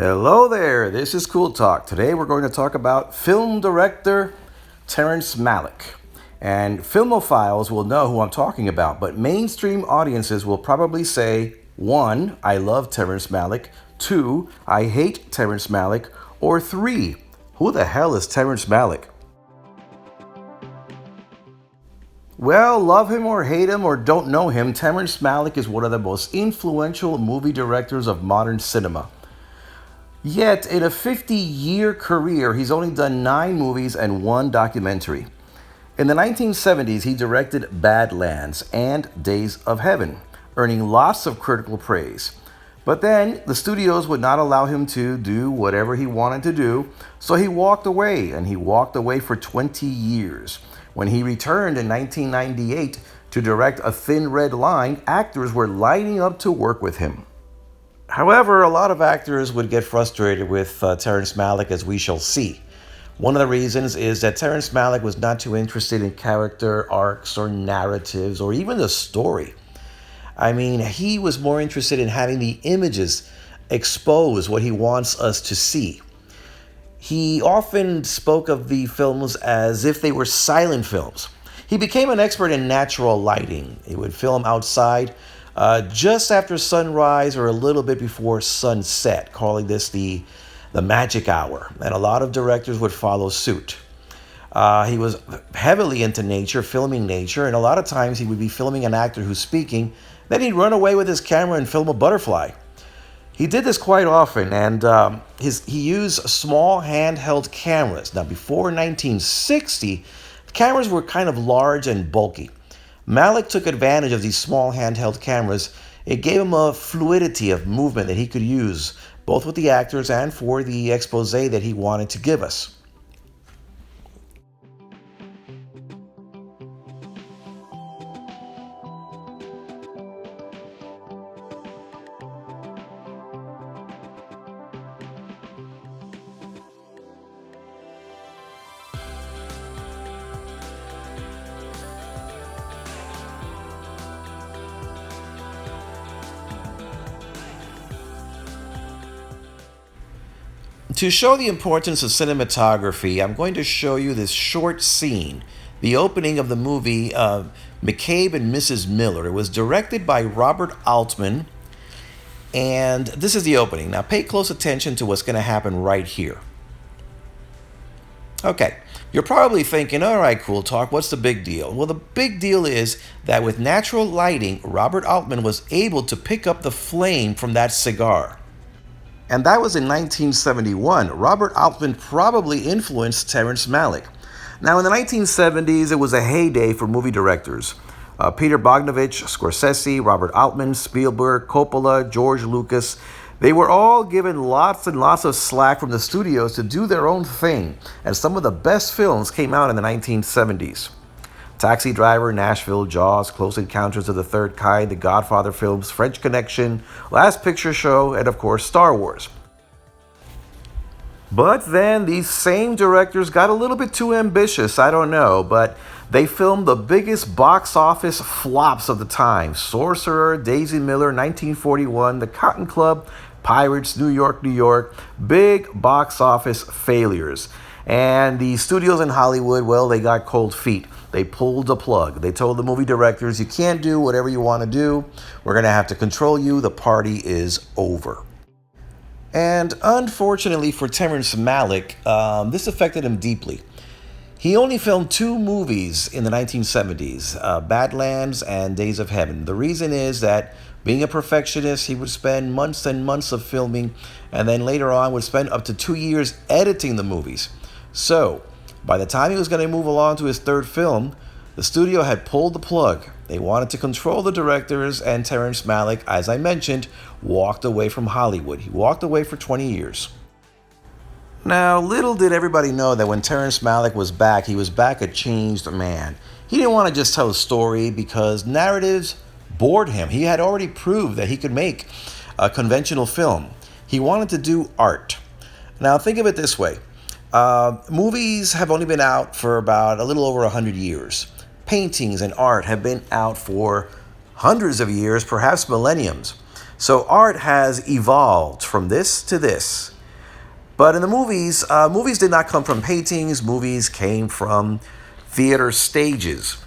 Hello there, this is Cool Talk. Today we're going to talk about film director Terrence Malick. And filmophiles will know who I'm talking about, but mainstream audiences will probably say, 1, I love Terrence Malick, 2, I hate Terrence Malick, or 3, who the hell is Terrence Malick? Well, love him or hate him or don't know him, Terrence Malick is one of the most influential movie directors of modern cinema. Yet, in a 50-year career, he's only done 9 movies and 1 documentary. In the 1970s, he directed Badlands and Days of Heaven, earning lots of critical praise. But then, the studios would not allow him to do whatever he wanted to do, so he walked away, and he walked away for 20 years. When he returned in 1998 to direct A Thin Red Line, actors were lining up to work with him. However, a lot of actors would get frustrated with Terrence Malick, as we shall see. One of the reasons is that Terrence Malick was not too interested in character arcs or narratives or even the story. I mean, he was more interested in having the images expose what he wants us to see. He often spoke of the films as if they were silent films. He became an expert in natural lighting. He would film outside just after sunrise or a little bit before sunset, calling this the magic hour. And a lot of directors would follow suit. He was heavily into nature, filming nature, and a lot of times he would be filming an actor who's speaking, then he'd run away with his camera and film a butterfly. He did this quite often, and he used small handheld cameras. Now, before 1960, cameras were kind of large and bulky. Malick took advantage of these small handheld cameras. It gave him a fluidity of movement that he could use, both with the actors and for the expose that he wanted to give us. To show the importance of cinematography, I'm going to show you this short scene, the opening of the movie McCabe and Mrs. Miller. It was directed by Robert Altman, and this is the opening. Now pay close attention to what's going to happen right here. Okay, you're probably thinking, all right, Cool Talk, what's the big deal? Well, the big deal is that with natural lighting, Robert Altman was able to pick up the flame from that cigar. And that was in 1971. Robert Altman probably influenced Terrence Malick. Now, in the 1970s, it was a heyday for movie directors. Peter Bogdanovich, Scorsese, Robert Altman, Spielberg, Coppola, George Lucas, they were all given lots and lots of slack from the studios to do their own thing. And some of the best films came out in the 1970s. Taxi Driver, Nashville, Jaws, Close Encounters of the Third Kind, The Godfather films, French Connection, Last Picture Show, and of course, Star Wars. But then these same directors got a little bit too ambitious, I don't know, but they filmed the biggest box office flops of the time. Sorcerer, Daisy Miller, 1941, The Cotton Club, Pirates, New York, New York, big box office failures. And the studios in Hollywood, well, they got cold feet. They pulled the plug. They told the movie directors, you can't do whatever you want to do. We're going to have to control you. The party is over. And unfortunately for Terrence Malick, this affected him deeply. He only filmed 2 movies in the 1970s, Badlands and Days of Heaven. The reason is that being a perfectionist, he would spend months and months of filming, and then later on would spend up to 2 years editing the movies. So, by the time he was going to move along to his 3rd film, the studio had pulled the plug. They wanted to control the directors, and Terrence Malick, as I mentioned, walked away from Hollywood. He walked away for 20 years. Now, little did everybody know that when Terrence Malick was back, he was back a changed man. He didn't want to just tell a story because narratives bored him. He had already proved that he could make a conventional film. He wanted to do art. Now, think of it this way. Movies have only been out for about a little over 100 years. Paintings and art have been out for hundreds of years, perhaps millenniums. So art has evolved from this to this. But in the movies, movies did not come from paintings, movies came from theater stages.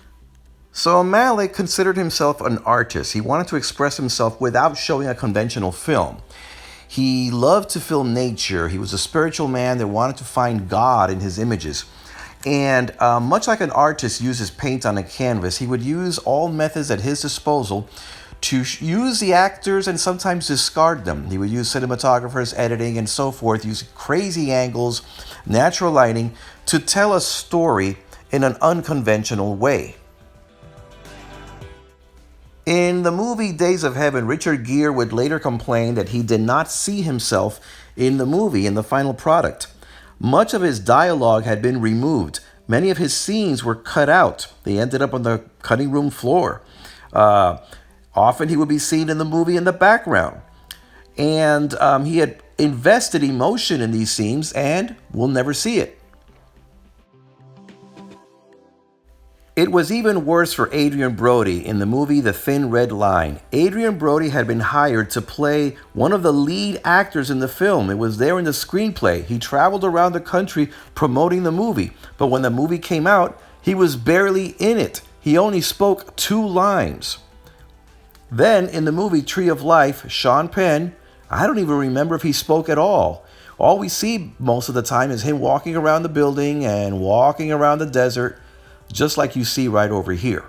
So Malick considered himself an artist. He wanted to express himself without showing a conventional film. He loved to film nature. He was a spiritual man that wanted to find God in his images. And much like an artist uses paint on a canvas, he would use all methods at his disposal to use the actors and sometimes discard them. He would use cinematographers, editing, and so forth, use crazy angles, natural lighting to tell a story in an unconventional way. In the movie Days of Heaven, Richard Gere would later complain that he did not see himself in the movie, in the final product. Much of his dialogue had been removed. Many of his scenes were cut out. They ended up on the cutting room floor. Often he would be seen in the movie in the background. And he had invested emotion in these scenes and we'll never see it. It was even worse for Adrien Brody in the movie The Thin Red Line. Adrien Brody had been hired to play one of the lead actors in the film. It was there in the screenplay. He traveled around the country promoting the movie. But when the movie came out, he was barely in it. He only spoke 2 lines. Then in the movie Tree of Life, Sean Penn, I don't even remember if he spoke at all. All we see most of the time is him walking around the building and walking around the desert, just like you see right over here.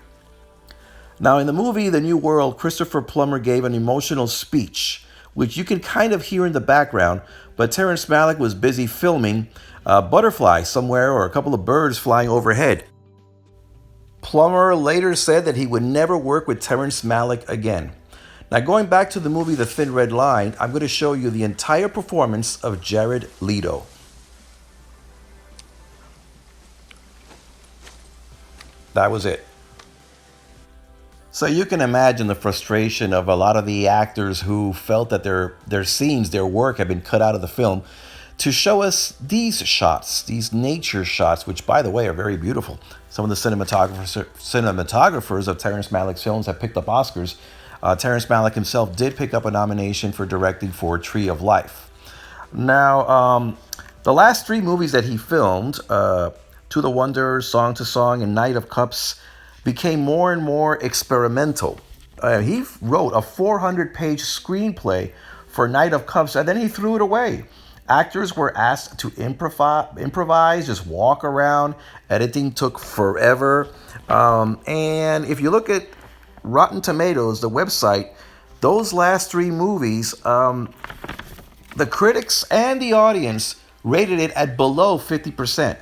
Now, in the movie The New World, Christopher Plummer gave an emotional speech, which you can kind of hear in the background, but Terrence Malick was busy filming a butterfly somewhere or a couple of birds flying overhead. Plummer later said that he would never work with Terrence Malick again. Now, going back to the movie The Thin Red Line, I'm going to show you the entire performance of Jared Leto. That was it. So you can imagine the frustration of a lot of the actors who felt that their scenes, their work had been cut out of the film to show us these shots, these nature shots, which, by the way, are very beautiful. Some of the cinematographers of Terrence Malick's films have picked up Oscars. Terrence Malick himself did pick up a nomination for directing for Tree of Life. Now, the last 3 movies that he filmed, To the Wonder, Song to Song, and Knight of Cups, became more and more experimental. He wrote a 400-page screenplay for Knight of Cups, and then he threw it away. Actors were asked to improvise, just walk around. Editing took forever. And if you look at Rotten Tomatoes, the website, those last 3 movies, the critics and the audience rated it at below 50%.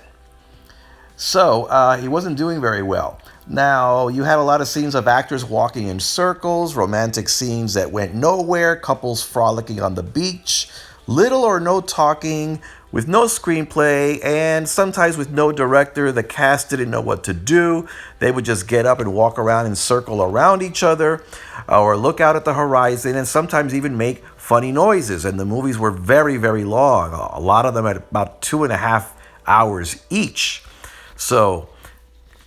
So he wasn't doing very well. Now, you had a lot of scenes of actors walking in circles, romantic scenes that went nowhere, couples frolicking on the beach, little or no talking, with no screenplay, and sometimes with no director. The cast didn't know what to do. They would just get up and walk around and circle around each other, or look out at the horizon, and sometimes even make funny noises. And the movies were very, very long, a lot of them at about 2.5 hours each. So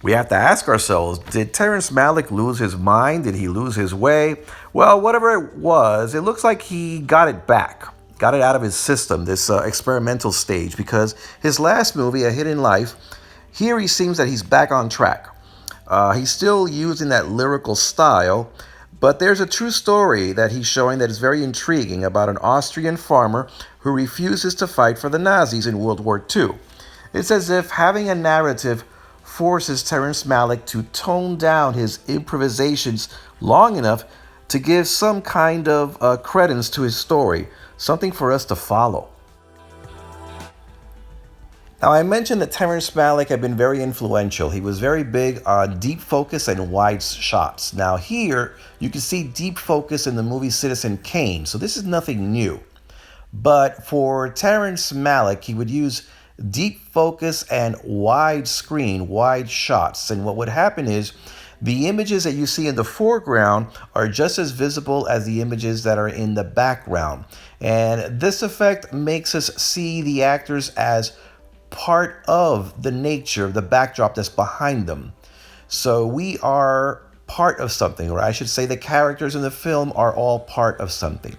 we have to ask ourselves, did Terrence Malick lose his mind? Did he lose his way? Well, whatever it was, it looks like he got it back, got it out of his system, this experimental stage, because his last movie, A Hidden Life, here he seems that he's back on track. He's still using that lyrical style, but there's a true story that he's showing that is very intriguing about an Austrian farmer who refuses to fight for the Nazis in World War II. It's as if having a narrative forces Terrence Malick to tone down his improvisations long enough to give some kind of credence to his story, something for us to follow. Now, I mentioned that Terrence Malick had been very influential. He was very big on deep focus and wide shots. Now here, you can see deep focus in the movie Citizen Kane, so this is nothing new. But for Terrence Malick, he would use deep focus and wide screen, wide shots. And what would happen is the images that you see in the foreground are just as visible as the images that are in the background. And this effect makes us see the actors as part of the nature of the backdrop that's behind them. So we are part of something, or I should say the characters in the film are all part of something.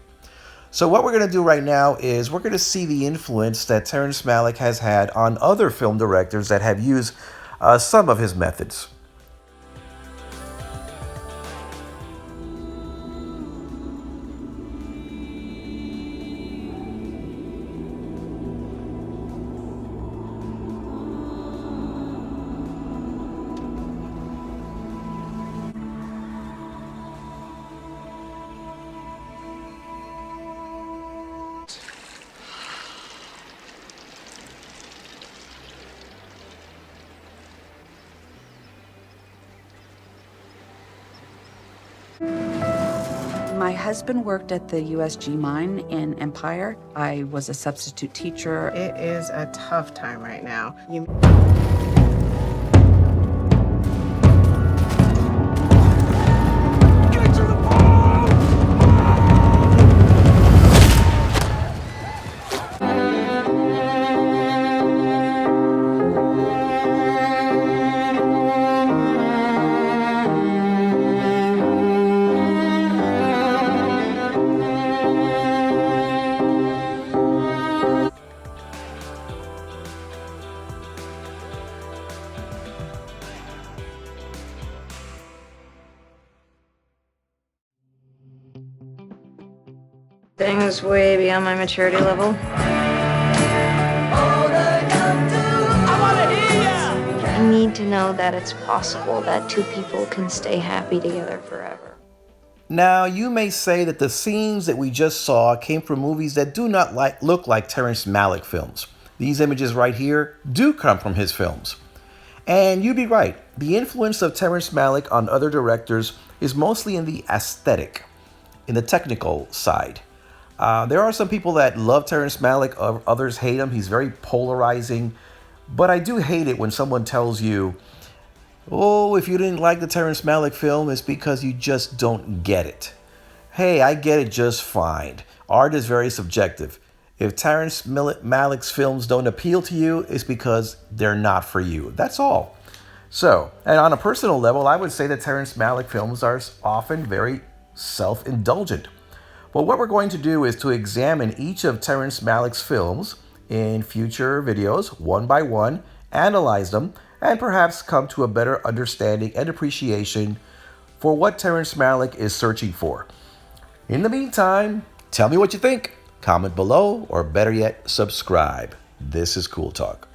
So what we're going to do right now is we're going to see the influence that Terrence Malick has had on other film directors that have used some of his methods. My husband worked at the USG mine in Empire. I was a substitute teacher. It is a tough time right now. Things way beyond my maturity level. I need to know that it's possible that two people can stay happy together forever. Now, you may say that the scenes that we just saw came from movies that do not look like Terrence Malick films. These images right here do come from his films. And you'd be right. The influence of Terrence Malick on other directors is mostly in the aesthetic, in the technical side. There are some people that love Terrence Malick, others hate him. He's very polarizing. But I do hate it when someone tells you, oh, if you didn't like the Terrence Malick film, it's because you just don't get it. Hey, I get it just fine. Art is very subjective. If Terrence Malick's films don't appeal to you, it's because they're not for you. That's all. So, and on a personal level, I would say that Terrence Malick films are often very self-indulgent. But what we're going to do is to examine each of Terrence Malick's films in future videos, one by one, analyze them, and perhaps come to a better understanding and appreciation for what Terrence Malick is searching for. In the meantime, tell me what you think. Comment below, or better yet, subscribe. This is Cool Talk.